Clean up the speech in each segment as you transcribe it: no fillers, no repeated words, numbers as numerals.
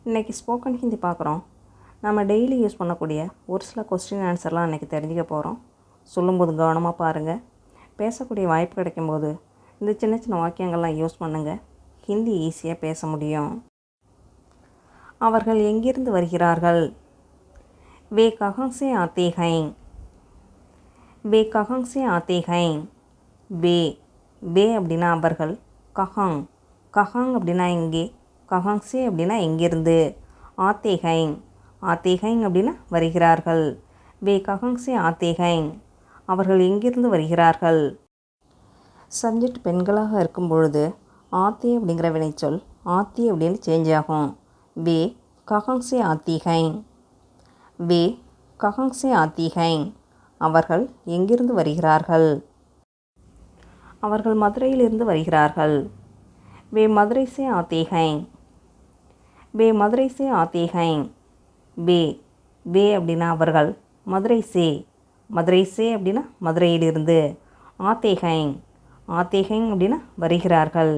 இன்றைக்கி ஸ்போக்கன் ஹிந்தி பார்க்குறோம். நம்ம டெய்லி யூஸ் பண்ணக்கூடிய ஒரு சில கொஸ்டின் ஆன்சர்லாம் இன்றைக்கி தெரிஞ்சுக்க போகிறோம். சொல்லும்போது கவனமாக பாருங்கள். பேசக்கூடிய வாய்ப்பு கிடைக்கும்போது இந்த சின்ன சின்ன வாக்கியங்கள்லாம் யூஸ் பண்ணுங்கள். ஹிந்தி ஈஸியாக பேச முடியும். அவர்கள் எங்கிருந்து வருகிறார்கள்? வே கஹாங் சே ஆத்தே ஹைன். வே கஹாங் சே ஆத்தே ஹைன். வே வே அப்படின்னா அவர்கள். கஹாங் கஹாங் அப்படின்னா எங்கே. கஹாங் சே அப்படின்னா எங்கிருந்து. ஆத்தே ஹைன் ஆத்தே ஹைன் அப்படின்னா வருகிறார்கள். வே கஹாங் சே ஆத்தே ஹைன். அவர்கள் எங்கிருந்து வருகிறார்கள். சப்ஜெக்ட் பெண்களாக இருக்கும் பொழுது ஆத்தே அப்படிங்கிற வினைச்சொல் ஆத்தி அப்படின்னு சேஞ்ச் ஆகும். வே கஹாங் சே ஆத்தி ஹைன். வே கஹாங் சே ஆத்தி ஹைன். அவர்கள் எங்கிருந்து வருகிறார்கள். அவர்கள் மதுரையிலிருந்து வருகிறார்கள். வே மதுரை சே ஆத்தே ஹைன். வே மதுரை சே ஆத்தே ஹைன். வே வே அப்படின்னா அவர்கள். மதுரை சே மதுரை சே அப்படின்னா மதுரையிலிருந்து. ஆத்தே ஹைன் ஆத்தே ஹைன் அப்படின்னா வருகிறார்கள்.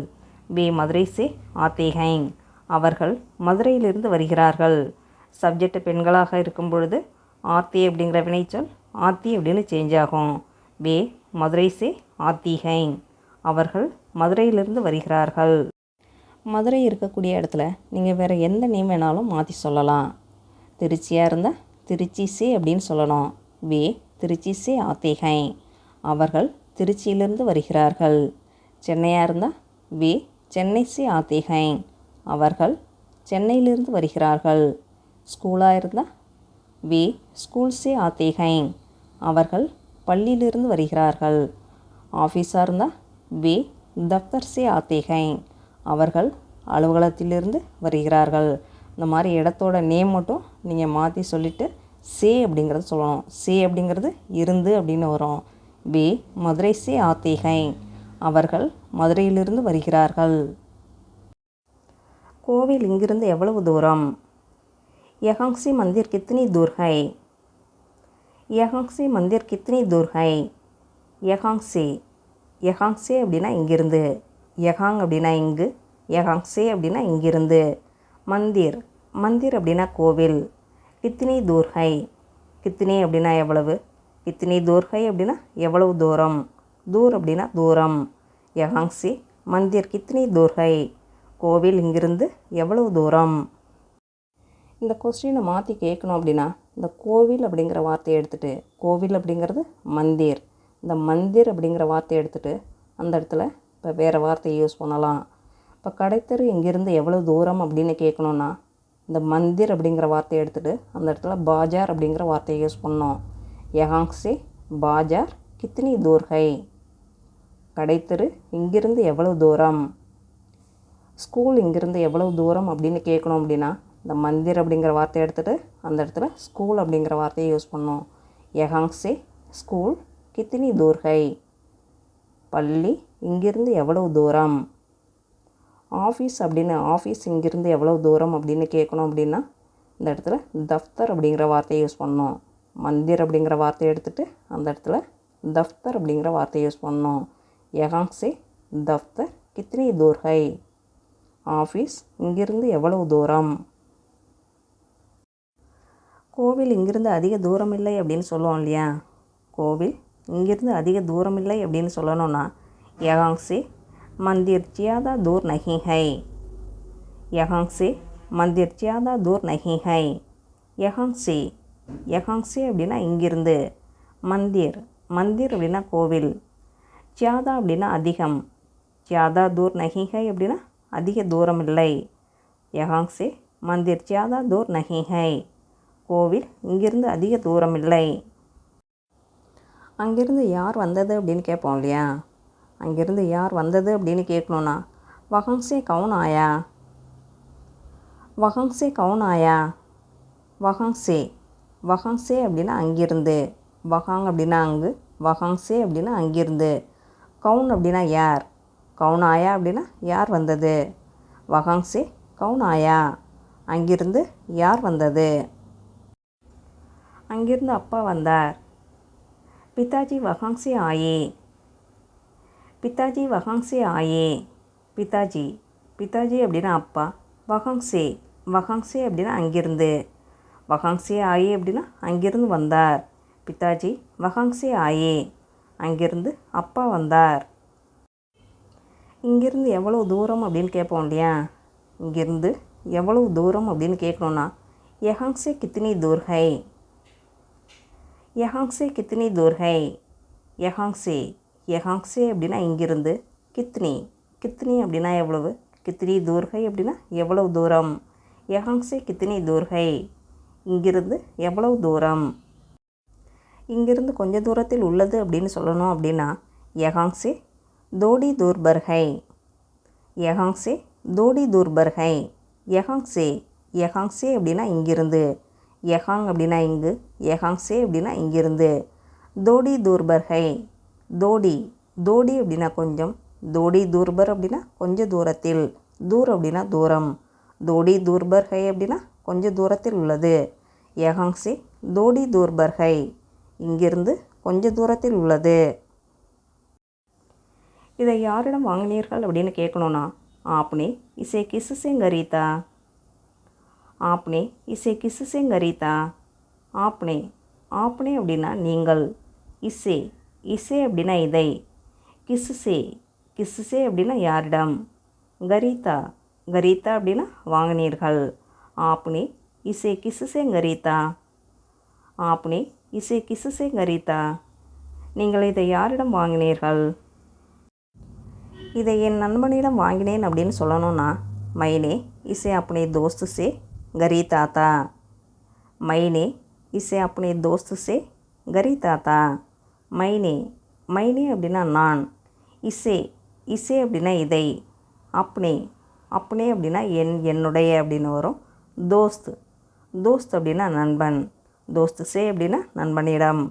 வே மதுரை சே ஆத்தே ஹைன். அவர்கள் மதுரையிலிருந்து வருகிறார்கள். சப்ஜெக்ட் பெண்களாக இருக்கும் பொழுது ஆத்தே அப்படிங்கிற வினைச்சொல் ஆத்தி அப்படின்னு சேஞ்ச் ஆகும். வே மதுரை சே ஆத்தி ஹைன். அவர்கள் மதுரையிலிருந்து வருகிறார்கள். மதுரை இருக்கக்கூடிய இடத்துல நீங்கள் வேறு எந்த நேம் வேணாலும் மாற்றி சொல்லலாம். திருச்சியாக இருந்தால் திருச்சி சே அப்படின்னு சொல்லணும். வே திருச்சி சே ஆத்தே ஹைன். அவர்கள் திருச்சியிலிருந்து வருகிறார்கள். சென்னையாக இருந்தால் வே சென்னை சே ஆத்தே ஹைன். அவர்கள் சென்னையிலிருந்து வருகிறார்கள். ஸ்கூலாக இருந்தால் வே ஸ்கூல் சே ஆத்தே ஹைன். அவர்கள் பள்ளியிலிருந்து வருகிறார்கள். ஆஃபீஸாக இருந்தால் வே தப்தர் சே ஆத்தே ஹைன். அவர்கள் அலுவலகத்திலிருந்து வருகிறார்கள். இந்த மாதிரி இடத்தோட நேம் மட்டும் நீங்கள் மாற்றி சொல்லிவிட்டு சே அப்படிங்கிறது சொல்லணும். சே அப்படிங்கிறது இருந்து அப்படின்னு வரும். வே மதுரை சே ஆத்தே ஹைன். அவர்கள் மதுரையிலிருந்து வருகிறார்கள். கோவில் இங்கிருந்து எவ்வளவு தூரம்? யஹாங் சி மந்திர் கித்னி தூர் ஹை. யஹாங் சி மந்திர் கித்னி தூர் ஹை. யஹாங் சே யஹாங் சே அப்படின்னா இங்கிருந்து. யஹாங் அப்படின்னா இங்கு. யஹாங் சே அப்படின்னா இங்கிருந்து. மந்திர் மந்திர் அப்படின்னா கோவில். கித்னி தூர் ஹை. கித்னி அப்படின்னா எவ்வளவு. கித்னி தூர் ஹை அப்படின்னா எவ்வளவு தூரம். தூர் அப்படின்னா தூரம். யஹாங் சே மந்திர் கித்னி தூர் ஹை. கோவில் இங்கிருந்து எவ்வளவு தூரம். இந்த கொஸ்டினை மாற்றி கேட்கணும் அப்படின்னா இந்த கோவில் அப்படிங்கிற வார்த்தையை எடுத்துகிட்டு கோவில் அப்படிங்கிறது மந்திர். இந்த மந்திர் அப்படிங்கிற வார்த்தையை எடுத்துகிட்டு அந்த இடத்துல இப்போ வேறு வார்த்தையை யூஸ் பண்ணலாம். இப்போ கடைத்தெரு இங்கேருந்து எவ்வளோ தூரம் அப்படின்னு கேட்கணுன்னா இந்த மந்திர் அப்படிங்கிற வார்த்தையை எடுத்துகிட்டு அந்த இடத்துல பாஜார் அப்படிங்கிற வார்த்தையை யூஸ் பண்ணோம். யஹாங் சே பாஜார் கித்னி தூர் ஹை. கடைத்தெரு இங்கிருந்து எவ்வளோ தூரம். ஸ்கூல் இங்கிருந்து எவ்வளவு தூரம் அப்படின்னு கேட்கணும் அப்படின்னா இந்த மந்திர் அப்படிங்கிற வார்த்தையை எடுத்துகிட்டு அந்த இடத்துல ஸ்கூல் அப்படிங்கிற வார்த்தையை யூஸ் பண்ணோம். யஹாங் சே ஸ்கூல் கித்னி தூர் ஹை. பள்ளி இங்கிருந்து எவ்வளவு தூரம். ஆஃபீஸ் அப்படின்னு ஆஃபீஸ் இங்கிருந்து எவ்வளவு தூரம் அப்படின்னு கேட்கணும் அப்படின்னா இந்த இடத்துல தஃப்தர் அப்படிங்கிற வார்த்தையை யூஸ் பண்ணோம். மந்திர் அப்படிங்கிற வார்த்தையை எடுத்துகிட்டு அந்த இடத்துல தஃப்தர் அப்படிங்கிற வார்த்தையை யூஸ் பண்ணோம். யஹாங் சே தஃப்தர் கித்னி தூர் ஹை. ஆஃபீஸ் இங்கிருந்து எவ்வளவு தூரம். கோவில் இங்கிருந்து அதிக தூரம் இல்லை அப்படின்னு சொல்லுவோம் இல்லையா. கோவில் இங்கிருந்து அதிக தூரம் இல்லை அப்படின்னு சொல்லணும்னா யஹாங் சே மந்திர் ஜியாதா தூர் நஹி ஹை. யஹாங் சே மந்திர் ஜியாதா தூர் நஹி ஹை. யஹாங் சே யஹாங் சே அப்படின்னா இங்கிருந்து. மந்திர் மந்திர் அப்படின்னா கோவில். ஜியாதா அப்படின்னா அதிகம். ஜியாதா தூர் நஹி ஹை அப்படின்னா அதிக தூரம் இல்லை. யஹாங் சே மந்திர் ஜியாதா தூர் நஹி ஹை. கோவில் இங்கிருந்து அதிக தூரம் இல்லை. அங்கிருந்து யார் வந்தது அப்படின்னு கேட்போம் இல்லையா. அங்கிருந்து யார் வந்தது அப்படின்னு கேட்கணுன்னா வஹாங் சே கவுன் ஆயா. வஹாங் சே கவுன் ஆயா. வஹாங் சே வஹாங் சே அப்படின்னா அங்கிருந்து. வஹாங் அப்படின்னா அங்கு. வஹாங் சே அப்படின்னா அங்கிருந்து. கவுன் அப்படின்னா யார். கவுன் ஆயா அப்படின்னா யார் வந்தது. வஹாங் சே கவுன் ஆயா. அங்கிருந்து யார் வந்தது. அங்கிருந்து அப்பா வந்தார். பிதாஜி வஹாங் சே ஆயே. பிதாஜி வஹாங் சே ஆயே. பிதாஜி பிதாஜி அப்படின்னா அப்பா. வஹாங் சே வகாங்ஸே அப்படின்னா அங்கிருந்து. வகாங்ஸே ஆயே அப்படின்னா அங்கிருந்து வந்தார். பிதாஜி வகாங்ஸே ஆயே, அங்கிருந்து அப்பா வந்தார். இங்கிருந்து எவ்வளோ தூரம் அப்படின்னு கேட்போம் இல்லையா? இங்கிருந்து எவ்வளவு தூரம் அப்படின்னு கேட்கணுன்னா யஹாங்ஸே கித்னி தூர் ஹை, யஹாங்ஸே கித்னி தூர் ஹை. யஹாங்ஸே, யஹாங்ஸே அப்படின்னா இங்கிருந்து, கித்னி, கித்னி அப்படின்னா எவ்வளவு, கித்னி தூர் ஹை அப்படின்னா எவ்வளவு தூரம். யஹாங்ஸே கித்னி தூர் ஹை, இங்கிருந்து எவ்வளவு தூரம். இங்கிருந்து கொஞ்ச தூரத்தில் உள்ளது அப்படின்னு சொல்லணும் அப்படின்னா யஹாங்ஸே தோடி தூர் பர் ஹை, யஹாங்ஸே தோடி தூர் பர் ஹை. யஹாங்ஸே, யஹாங்ஸே அப்படின்னா இங்கிருந்து, யஹாங் அப்படின்னா இங்கு, யஹாங்ஸே அப்படின்னா இங்கிருந்து. தோடி தூர் பர் ஹை, தோடி, தோடி அப்படின்னா கொஞ்சம், தோடி தூர்பர் அப்படின்னா கொஞ்சம் தூரத்தில், தூர் அப்படின்னா தூரம். தோடி தூர்பர் ஹை அப்படின்னா கொஞ்சம் தூரத்தில் உள்ளது. யஹாங்ஸே தோடி தூர்பர் ஹை, இங்கிருந்து கொஞ்சம் தூரத்தில் உள்ளது. இதை யாரிடம் வாங்கினீர்கள் அப்படின்னு கேட்கணுன்னா ஆப்னே இசே கிஸ்ஸே கரீதா, ஆப்னே இசே கிஸ்ஸே கரீதா. ஆப்னே, ஆப்னே அப்படின்னா நீங்கள், இசே, இசே அப்படின்னா இதை, கிஸ்ஸே, கிஸ்ஸே அப்படின்னா யாரிடம், கரீதா, கரீதா அப்படின்னா வாங்கினீர்கள். ஆப்னே இசே கிஸ்ஸே கரீதா, ஆப்னே இசே கிஸ்ஸே கரீதா. நீங்கள் இதை யாரிடம் வாங்கினீர்கள்? இதை என் நண்பனிடம் வாங்கினேன் அப்படின்னு சொல்லணும்னா மைனே இசே அப்னே தோஸ்து சே கரீதா தா, மைனே இசே அப்னே தோஸ்து சே கரீதா தா. மைனே, மைனே அப்படின்னா நான், இசே, இசே அப்படின்னா இதை, அப்னே, அப்னே அப்படின்னா என்னுடைய அப்படின்னு வரும். தோஸ்த், தோஸ்த் அப்படின்னா நண்பன், தோஸ்து சே அப்படின்னா நண்பனிடம்.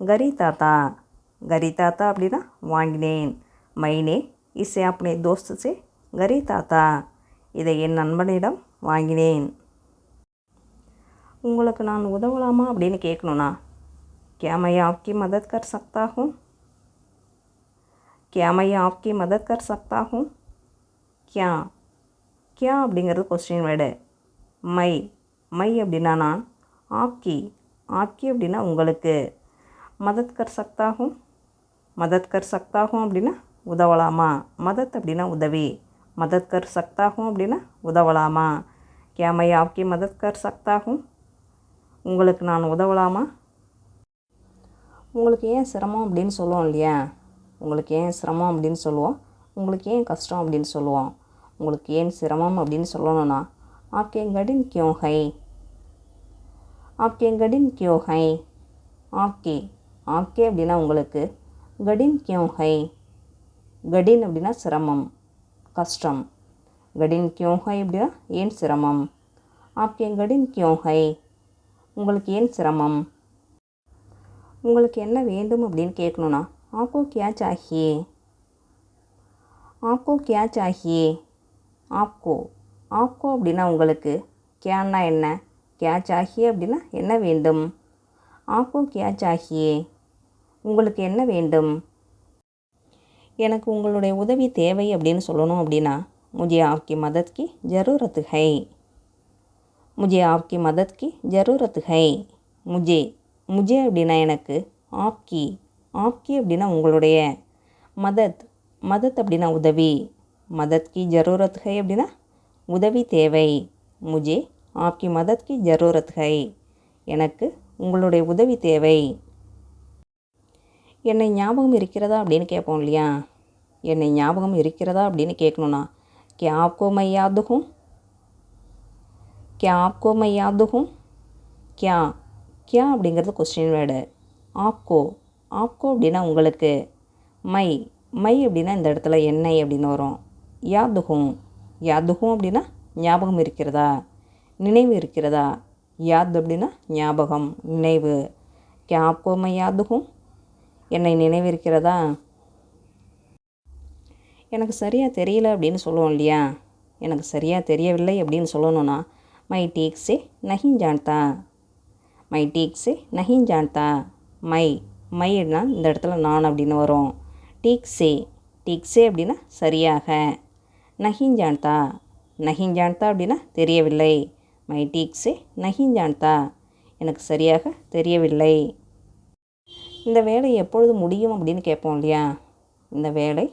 கரீதா தா, கரீதா தா அப்படின்னா வாங்கினேன். மைனே இசே அப்னே தோஸ்து சே கரீதா தா, இதை என் நண்பனிடம் வாங்கினேன். உங்களுக்கு நான் உதவலாமா அப்படின்னு கேட்கணுன்னா क्या मैं आपकी मदद कर सकता हूँ, क्या मैं आपकी मदद कर सकता हूँ. क्या, क्या அப்படிங்கிறது கொஸ்டின் வேர்டு. மை, மை அப்படின்னா நான், ஆப்கி, ஆப்கி அப்படின்னா உங்களுக்கு, மதத் கர் சக்தா ஹூம், மதத் கர் சக்தா ஹூம் அப்படின்னா உதவலாமா. மதத் அப்படின்னா உதவி, மதத் கர் சக்தா ஹூம் அப்படின்னா உதவலாமா. क्या मैं आपकी मदद कर सकता हूँ, உங்களுக்கு நான் உதவலாமா. உங்களுக்கு ஏன் சிரமம் அப்படின்னு சொல்லுவோம் இல்லையா? உங்களுக்கு ஏன் சிரமம் அப்படின்னு சொல்லுவோம், உங்களுக்கு ஏன் கஷ்டம் அப்படின்னு சொல்லுவோம். உங்களுக்கு ஏன் சிரமம் அப்படின்னு சொல்லணும்னா ஆப்கே கடின் கியோ ஹை, ஆப்கே கடின் கியோ ஹை. ஆப்கே, ஆப்கே அப்படின்னா உங்களுக்கு, கடின் கியோ ஹை, கடின் அப்படின்னா சிரமம், கஷ்டம். கடின் கியோ ஹை அப்படின்னா ஏன் சிரமம். ஆப்கே கடின் கியோ ஹை, உங்களுக்கு ஏன் சிரமம். உங்களுக்கு என்ன வேண்டும் அப்படின்னு கேட்கணுன்னா ஆப்கோ கியா சாஹியே, ஆப்கோ கியா சாஹியே. ஆப்கோ, ஆப்கோ அப்படின்னா உங்களுக்கு, கியான்னா என்ன, கியா சாஹியே அப்படின்னா என்ன வேண்டும். ஆப்கோ கியா சாஹியே, உங்களுக்கு என்ன வேண்டும். எனக்கு உங்களுடைய உதவி தேவை அப்படின்னு சொல்லணும் அப்படின்னா முझे आपकी मदद की ज़रूरत है, मुझे आपकी मदद की ज़रूरत है. मुझे, मुझे அப்படின்னா எனக்கு, ஆப்கி, ஆப்கி அப்படின்னா உங்களுடைய, மதத், மதத் அப்படின்னா உதவி, மதத் கி ஜரூரத் ஹை அப்படின்னா உதவி தேவை. முझे आपकी मदद की ज़रूरत है, எனக்கு உங்களுடைய உதவி தேவை. என்னை ஞாபகம் இருக்கிறதா அப்படின்னு கேட்போம் இல்லையா? என்னை ஞாபகம் இருக்கிறதா அப்படின்னு கேட்கணுன்னா क्या आपको मैं याद हूँ, क्या आपको मैं याद हूँ. क्या, क्या அப்படிங்கிறது கொஸ்டின் வேர்டு. ஆப்கோ, ஆப்கோ அப்படின்னா உங்களுக்கு. மை, மை அப்படின்னா இந்த இடத்துல என்னை அப்படின்னு வரும். யாத் ஹூம், யாத் ஹூம் அப்படின்னா ஞாபகம் இருக்கிறதா, நினைவு இருக்கிறதா. யாத் அப்படின்னா ஞாபகம், நினைவு. क्या आपको मैं याद हूँ, என்னை நினைவு இருக்கிறதா. எனக்கு சரியாக தெரியல அப்படின்னு சொல்லுவோம் இல்லையா? எனக்கு சரியாக தெரியவில்லை அப்படின்னு சொல்லணும்னா மை டீக் சே நஹீன் ஜான்தா, மை டீக் சே நஹீன் ஜான்தா. மை, மைனா இந்த இடத்துல நான் அப்படின்னு வரும். டீக் சே, டீக் சே அப்படின்னா சரியாக. நஹீன் ஜான்தா, நஹீன் ஜான்தா அப்படின்னா தெரியவில்லை. மை டீக் சே நஹி ஜான்தா, எனக்கு சரியாக தெரியவில்லை. இந்த வேலை எப்பொழுது முடியும் அப்படின்னு கேட்போம் இல்லையா? இந்த வேலை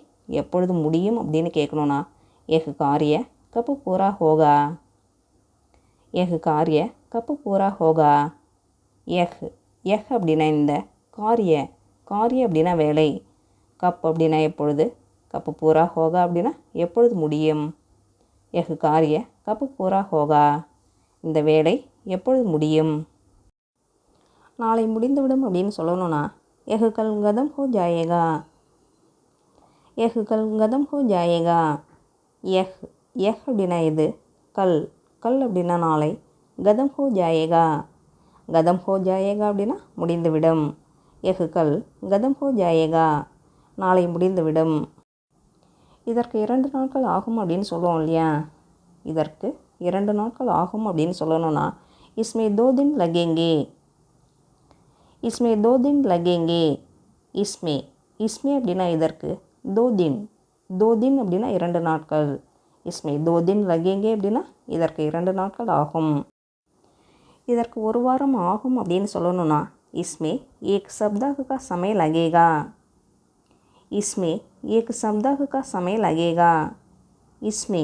எப்பொழுது முடியும் அப்படின்னு கேட்கணுன்னா ஏஹ் காரிய கப் பூரா ஹோகா, ஏஹ் காரிய கப் பூரா ஹோகா. எஹ் எஹ் அப்படின்னா இந்த, காரிய காரிய அப்படின்னா வேலை, கப் அப்படின்னா எப்பொழுது, கப்பு பூரா ஹோகா அப்படின்னா எப்பொழுது முடியும். எஹ் காரிய கப்பு பூரா ஹோகா, இந்த வேலை எப்பொழுது முடியும். நாளை முடிந்துவிடும் அப்படின்னு சொல்லணும்னா எஹ் கல் கதம் ஹோ ஜாயேகா, எஹ் கல் கதம் ஹோ ஜாயேகா. எஹ் எஹ் அப்படின்னா இது, கல் கல் அப்படின்னா நாளை, கதம் ஹோ ஜாயேகா, கதம் ஹோ ஜாயேகா அப்படின்னா முடிந்துவிடும். எஹ் கல் கதம் ஹோ ஜாயேகா, நாளை முடிந்துவிடும். இதற்கு 2 நாட்கள் ஆகும் அப்படின்னு சொல்லுவோம் இல்லையா? இதற்கு 2 நாட்கள் ஆகும் அப்படின்னு சொல்லணும்னா இஸ்மே 2 தின் லகேங்கே, இஸ்மே 2 தின் லகேங்கே. இஸ்மே இஸ்மே அப்படின்னா இதற்கு, 2 தின் 2 தின் அப்படின்னா 2 நாட்கள். இஸ்மே 2 தின் லகேங்கே அப்படின்னா இதற்கு 2 நாட்கள் ஆகும். இதற்கு 1 வாரம் ஆகும் அப்படின்னு சொல்லணும்னா இஸ்மே ஏக் சப்தாஹ் கா சமய லகேகா, இஸ்மே ஏக் சப்தாஹ் கா சமய லகேகா. இஸ்மே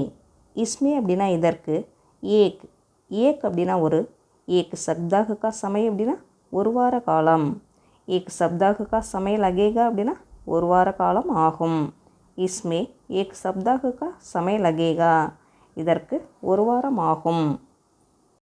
இஸ்மே அப்படின்னா இதற்கு, ஏக் ஏக் அப்படின்னா ஒரு, ஏக் சப்தாஹ் கா சமய அப்படின்னா 1 வார காலம், ஏக் சப்தாஹ் கா சமய லகேகா அப்படின்னா 1 வார காலம் ஆகும். இஸ்மே ஏக் சப்தாஹ் கா சமய லகேகா, இதற்கு 1 வாரம் ஆகும்.